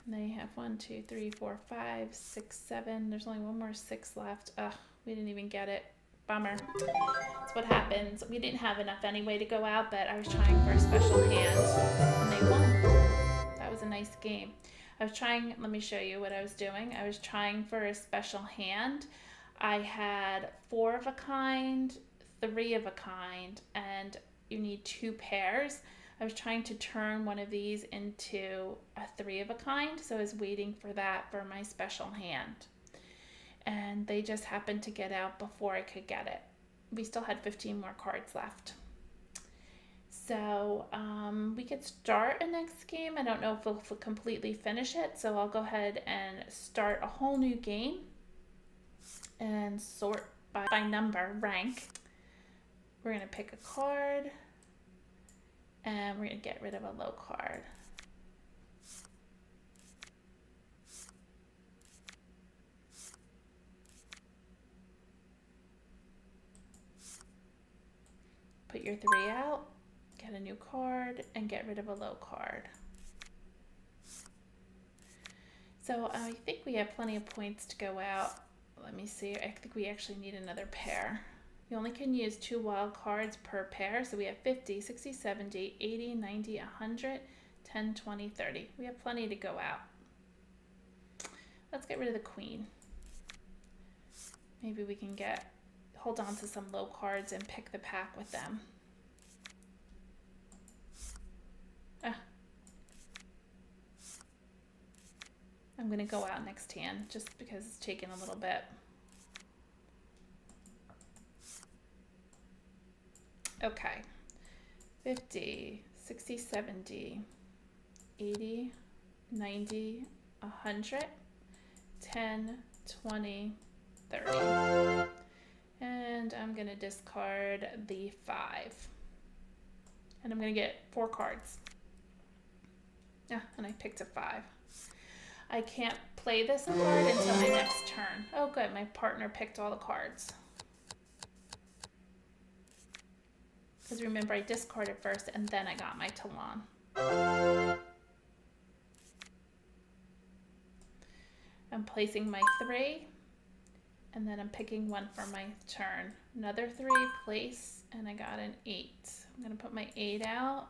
And they have 1, 2, 3, 4, 5, 6, 7. There's only one more 6 left. Ugh, we didn't even get it. Bummer. That's what happens. We didn't have enough anyway to go out, but I was trying for a special hand, and they won. That was a nice game. I was trying, let me show you what I was doing. I was trying for a special hand. I had 4 of a kind, 3 of a kind, and you need 2 pairs. I was trying to turn one of these into a 3 of a kind, so I was waiting for that for my special hand. And they just happened to get out before I could get it. We still had 15 more cards left. So we could start a next game. I don't know if we'll completely finish it, so I'll go ahead and start a whole new game and sort by number, rank. We're gonna pick a card and we're gonna get rid of a low card. Put your 3 out, get a new card, and get rid of a low card. So I think we have plenty of points to go out. Let me see, I think we actually need another pair. You only can use 2 wild cards per pair, so we have 50, 60, 70, 80, 90, 100, 10, 20, 30. We have plenty to go out. Let's get rid of the queen. Maybe we can hold on to some low cards and pick the pack with them. I'm gonna go out next hand just because it's taking a little bit. Okay, 50, 60, 70, 80, 90, 100, 10, 20, 30. And I'm gonna discard the 5. And I'm gonna get 4 cards. Yeah, and I picked a 5. I can't play this card until my next turn. Oh good, my partner picked all the cards. Because remember, I discarded first and then I got my Talon. I'm placing my 3 and then I'm picking 1 for my turn. Another 3, place, and I got an 8. I'm gonna put my 8 out,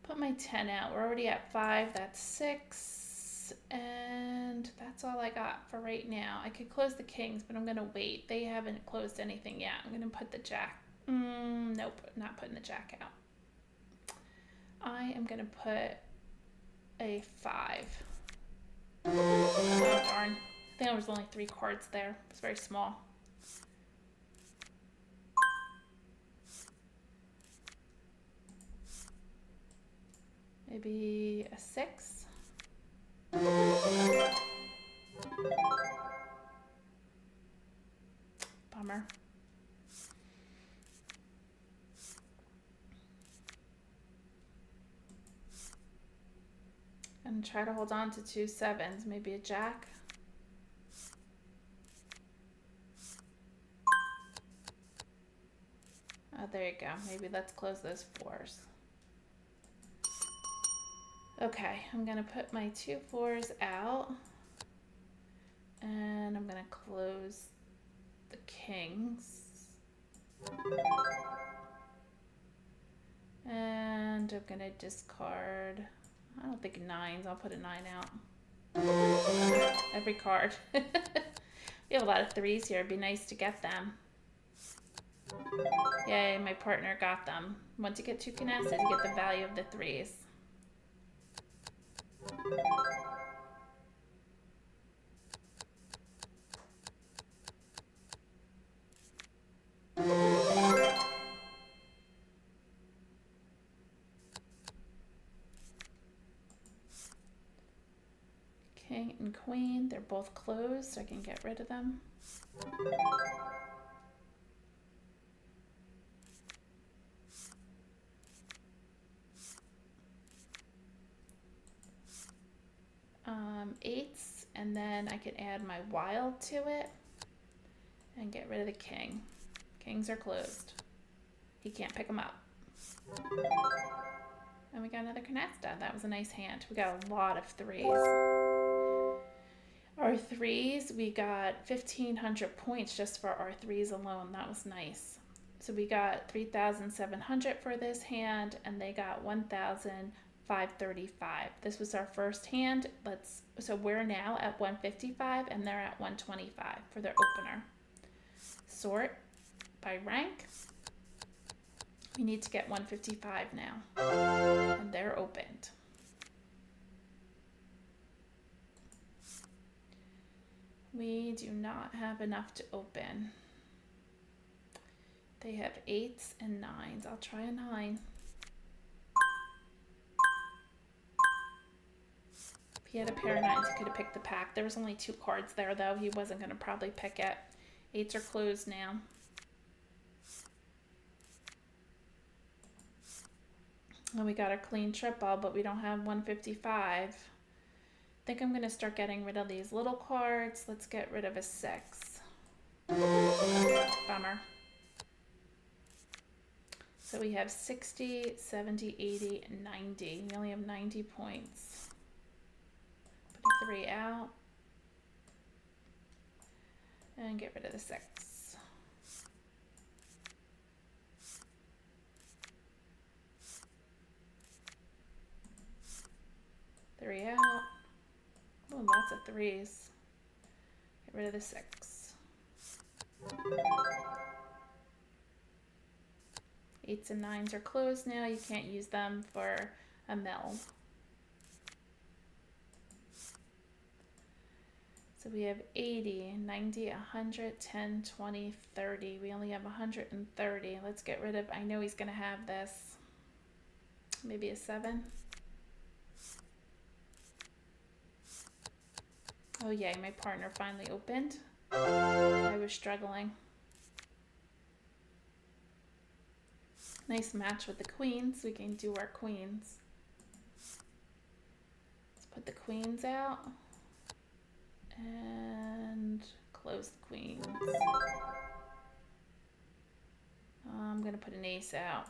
put my 10 out. We're already at 5, that's 6, and that's all I got for right now. I could close the kings, but I'm gonna wait. They haven't closed anything yet. I'm gonna put the jack. Nope, not putting the jack out. I am gonna put a 5. Oh darn. I think there was only 3 cards there. It's very small. Maybe a 6. Bummer. And try to hold on to 2 7s, maybe a jack. Oh, there you go. Maybe let's close those 4s. Okay, I'm gonna put my 2 4s out. And I'm gonna close the kings. And I'm gonna discard, I don't think 9s, I'll put a 9 out. Every card. We have a lot of 3s here, it'd be nice to get them. Yay, my partner got them. Once you get 2 canastas, you get the value of the 3s. King and queen, they're both closed, so I can get rid of them. Eights, and then I can add my wild to it and get rid of the king. Kings are closed. He can't pick them up. And we got another canasta. That was a nice hand. We got a lot of threes. Our threes, we got 1,500 points just for our threes alone. That was nice. So we got 3,700 for this hand, and they got 1,535. This was our first hand. So we're now at 155, and they're at 125 for their opener. Sort by rank. We need to get 155 now, and they're opened. We do not have enough to open. They have 8s and 9s. I'll try a 9. If he had a pair of 9s, he could have picked the pack. There was only 2 cards there, though. He wasn't going to probably pick it. 8s are closed now. And we got a clean triple, but we don't have 155. I think I'm going to start getting rid of these little cards. Let's get rid of a 6. Bummer. So we have 60, 70, 80, and 90. We only have 90 points. Put a 3 out. And get rid of the 6. Three out. Oh, lots of 3s. Get rid of the 6. 8s and 9s are closed now. You can't use them for a meld. So we have 80, 90, 100, 10, 20, 30. We only have 130. Let's get rid of, I know he's going to have this. Maybe a 7. Oh yay, my partner finally opened. I was struggling. Nice match with the queens. We can do our queens. Let's put the queens out. And close the queens. I'm going to put an ace out.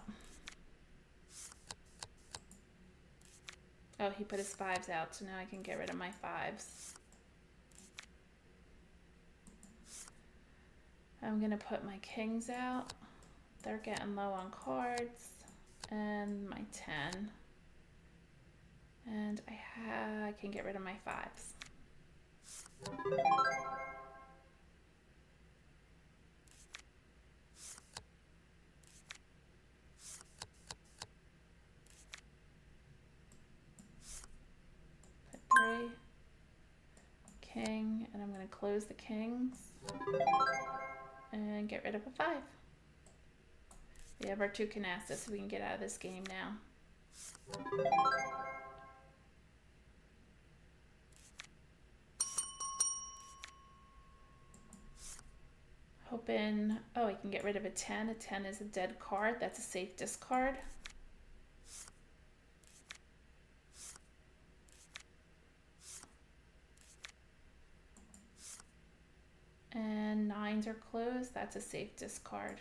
Oh, he put his 5s out, so now I can get rid of my 5s. I'm going to put my kings out. They're getting low on cards. And my 10. And I can get rid of my 5s. Put 3. King. And I'm going to close the kings. And get rid of a 5. We have our 2 canastas, so we can get out of this game now. Hoping, oh, I can get rid of a 10. A 10 is a dead card. That's a safe discard. And 9s are closed. That's a safe discard.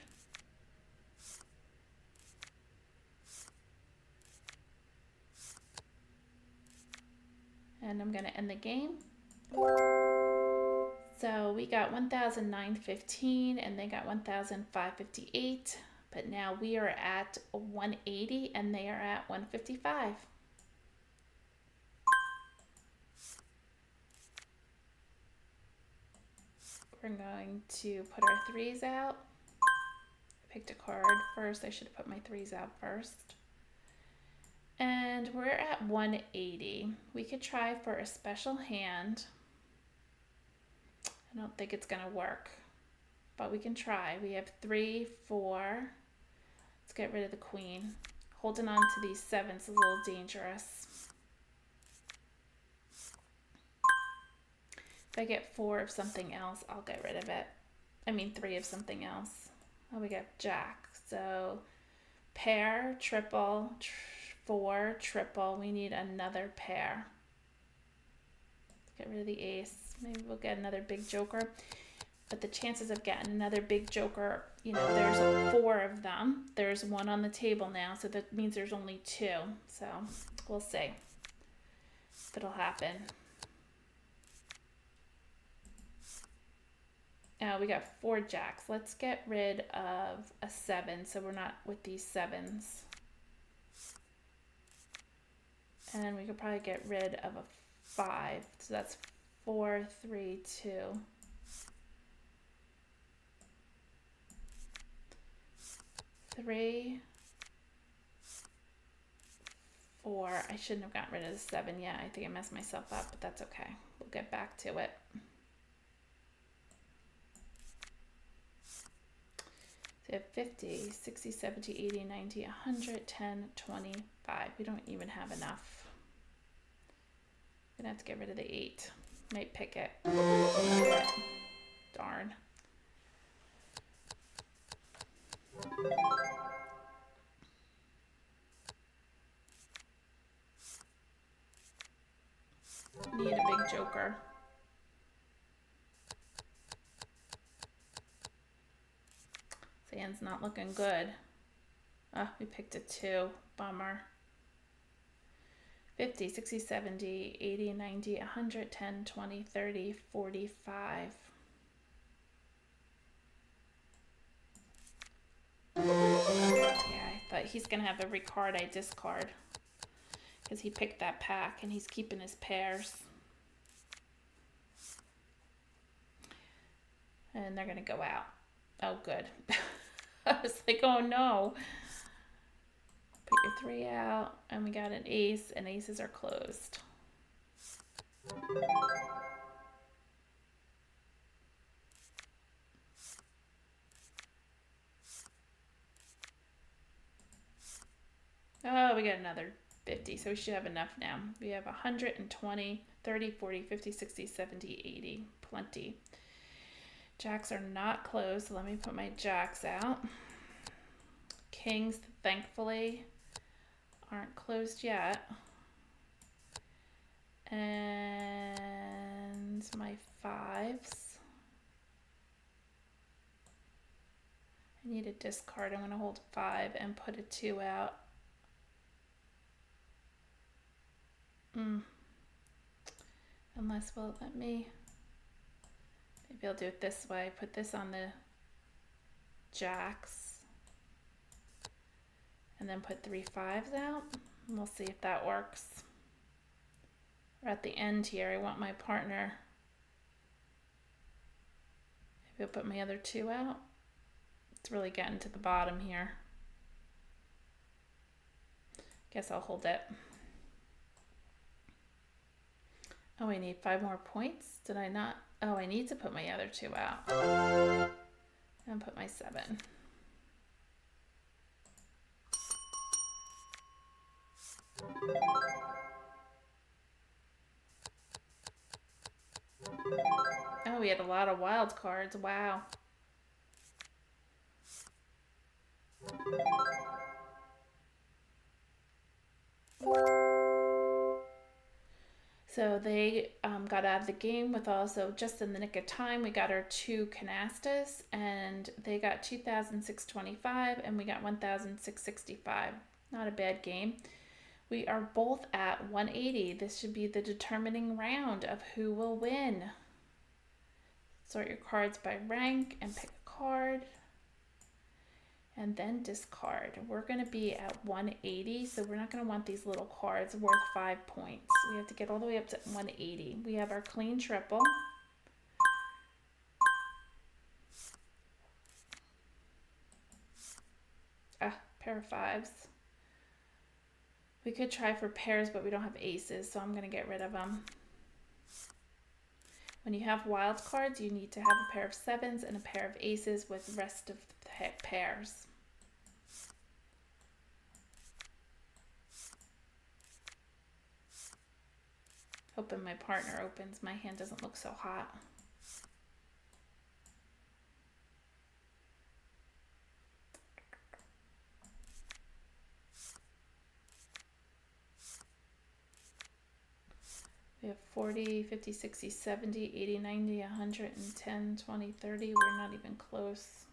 And I'm going to end the game. So we got 1,915 and they got 1,558. But now we are at 180 and they are at 155. We're going to put our 3s out. I picked a card first. I should have put my 3s out first. And we're at 180. We could try for a special hand. I don't think it's going to work, but we can try. We have 3, 4. Let's get rid of the queen. Holding on to these 7s is a little dangerous. If I get 4 of something else, I'll get rid of it. I mean 3 of something else. Oh, we got jack. So pair, triple, 4, triple. We need another pair. Let's get rid of the ace. Maybe we'll get another big joker. but the chances of getting another big joker, you know, there's 4 of them. There's 1 on the table now, so that means there's only 2. So we'll see if it'll happen. Now we got 4 jacks. Let's get rid of a 7 so we're not with these 7s. And we could probably get rid of a 5. So that's 4, 3, 2. 3, 4. I shouldn't have gotten rid of the 7 yet. I think I messed myself up, but that's okay. We'll get back to it. So we have 50, 60, 70, 80, 90, 100, 10, 25. We don't even have enough. I'm gonna have to get rid of the 8. Might pick it. Darn. Need a big joker. Sand's not looking good. Oh, we picked a 2. Bummer. 50, 60, 70, 80, 90, 100, 10, 20, 30, 45. Yeah, I thought he's going to have every card I discard because he picked that pack and he's keeping his pairs. And they're going to go out. Oh, good. I was like, oh no. Put your 3 out, and we got an ace, and aces are closed. Oh, we got another 50, so we should have enough now. We have 120, 30, 40, 50, 60, 70, 80. Plenty. Jacks are not closed, so let me put my jacks out. Kings, thankfully, aren't closed yet. And my 5s. I need a discard. I'm going to hold 5 and put a 2 out. Unless, will it let me? Maybe I'll do it this way. Put this on the jacks. And then put 3 5s out. And we'll see if that works. Or at the end here, I want my partner. Maybe I'll put my other 2 out. It's really getting to the bottom here. Guess I'll hold it. Oh, I need 5 more points. Did I not? Oh, I need to put my other 2 out. And put my 7. Oh, we had a lot of wild cards. Wow. So they got out of the game with also just in the nick of time. We got our 2 canastas, and they got 2,625, and we got 1,665. Not a bad game. We are both at 180. This should be the determining round of who will win. Sort your cards by rank and pick a card. And then discard. We're going to be at 180, so we're not going to want these little cards worth 5 points. We have to get all the way up to 180. We have our clean triple. Pair of 5s. We could try for pairs, but we don't have aces, so I'm going to get rid of them. When you have wild cards, you need to have a pair of 7s and a pair of aces with the rest of the pairs. Hoping my partner opens. My hand doesn't look so hot. We have 40, 50, 60, 70, 80, 90, 110, 20, 30. We're not even close.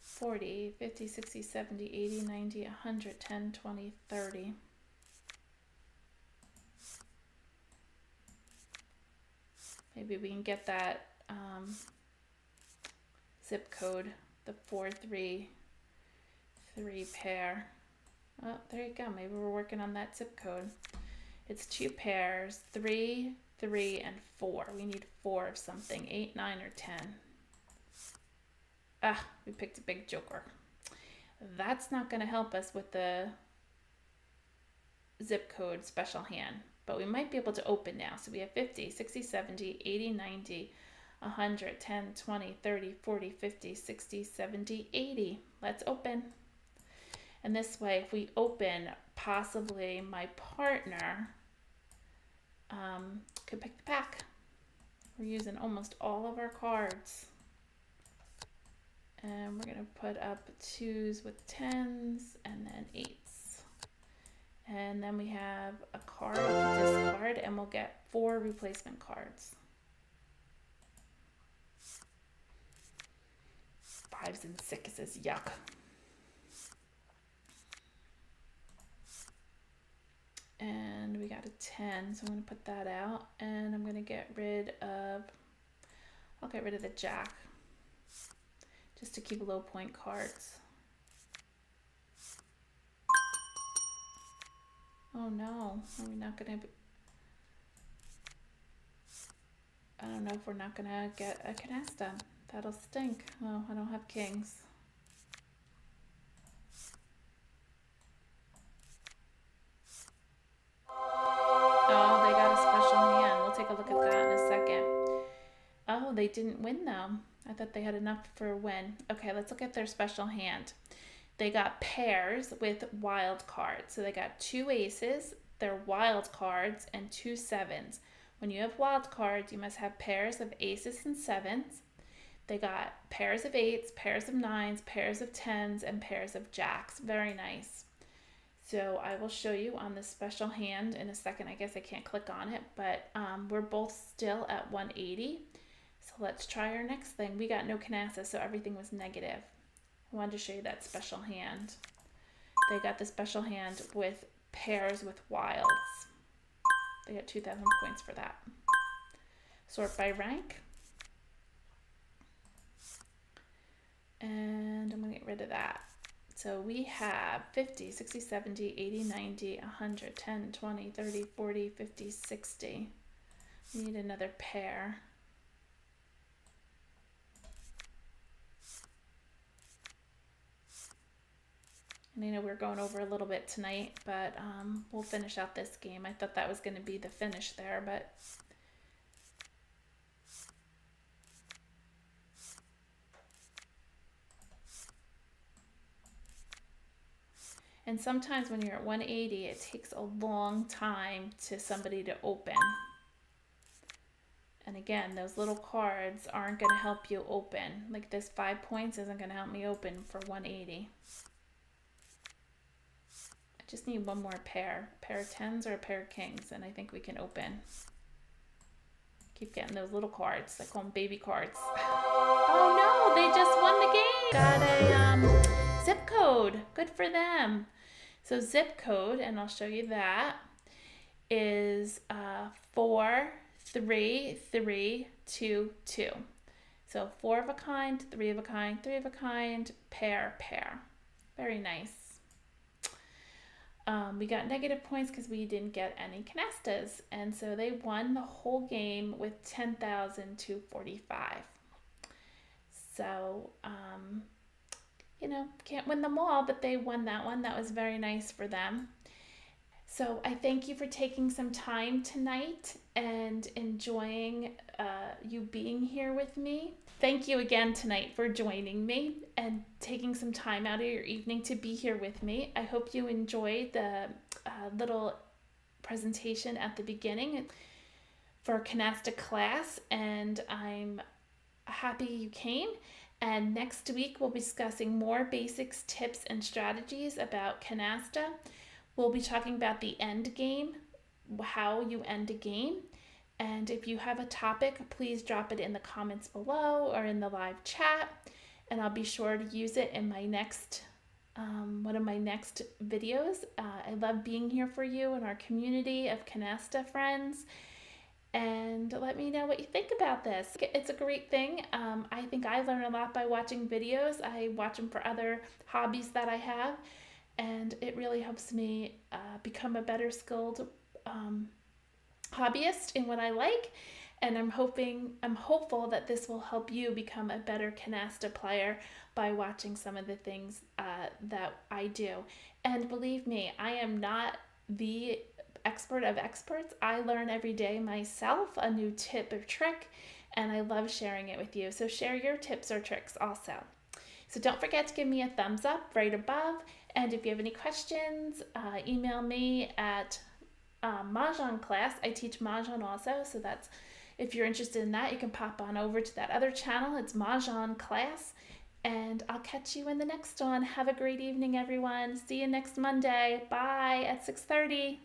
40, 50, 60, 70, 80, 90, 110, 20, 30. Maybe we can get that zip code, the 433 pair. Oh, there you go. Maybe we're working on that zip code. It's 2 pairs, 3, 3, and 4. We need 4 of something, 8, 9, or 10. Ah, we picked a big joker. That's not going to help us with the zip code special hand, but we might be able to open now. So we have 50, 60, 70, 80, 90, 100, 10, 20, 30, 40, 50, 60, 70, 80. Let's open. And this way, if we open, possibly my partner could pick the pack. We're using almost all of our cards. And we're going to put up 2s with 10s and then 8s. And then we have a card to discard, and we'll get 4 replacement cards. 5s and 6s, yuck. And we got a 10, so I'm going to put that out, and I'm going to get rid of, I'll get rid of the jack, just to keep low point cards. Oh no, are we not going to, I don't know if we're not going to get a canasta. That'll stink. Oh, I don't have kings. Oh, they got a special hand. We'll take a look at that in a second. Oh, they didn't win though. I thought they had enough for a win. Okay, let's look at their special hand. They got pairs with wild cards. So they got 2 aces, their wild cards, and 2 7s. When you have wild cards, you must have pairs of aces and 7s. They got pairs of 8s, pairs of 9s, pairs of 10s, and pairs of jacks. Very nice. So I will show you on this special hand in a second. I guess I can't click on it, but we're both still at 180. So let's try our next thing. We got no canasta, so everything was negative. I wanted to show you that special hand. They got the special hand with pairs with wilds. They got 2,000 points for that. Sort by rank. And I'm going to get rid of that. So we have 50, 60, 70, 80, 90, 100, 10, 20, 30, 40, 50, 60. We need another pair. And I know we're going over a little bit tonight, but we'll finish out this game. I thought that was going to be the finish there, but and sometimes when you're at 180, it takes a long time to somebody to open. And again, those little cards aren't going to help you open. Like this 5 points isn't going to help me open for 180. I just need one more pair. A pair of 10s or a pair of kings, and I think we can open. Keep getting those little cards. I call them baby cards. Oh no, they just won the game. Got a zip code. Good for them. So zip code, and I'll show you that, is 43322. So 4 of a kind, 3 of a kind, 3 of a kind, pair, pair. Very nice. We got negative points because we didn't get any canastas, and so they won the whole game with 10,245. So, you know, can't win them all, but they won that one. That was very nice for them. So I thank you for taking some time tonight and enjoying you being here with me. Thank you again tonight for joining me and taking some time out of your evening to be here with me. I hope you enjoyed the little presentation at the beginning for Canasta Class, and I'm happy you came. And next week we'll be discussing more basics, tips, and strategies about canasta. We'll be talking about the end game, how you end a game. And if you have a topic, please drop it in the comments below or in the live chat, and I'll be sure to use it in my next one of my next videos. I love being here for you and our community of Canasta friends. And let me know what you think about this. It's a great thing. I think I learn a lot by watching videos. I watch them for other hobbies that I have, and it really helps me become a better skilled hobbyist in what I like. And I'm hopeful that this will help you become a better canasta player by watching some of the things that I do. And believe me, I am not the expert of experts. I learn every day myself a new tip or trick, and I love sharing it with you. So share your tips or tricks also. So don't forget to give me a thumbs up right above. And if you have any questions, email me at Mahjong Class. I teach Mahjong also, so that's, if you're interested in that, you can pop on over to that other channel. It's Mahjong Class. And I'll catch you in the next one. Have a great evening, everyone. See you next Monday. Bye at 6:30.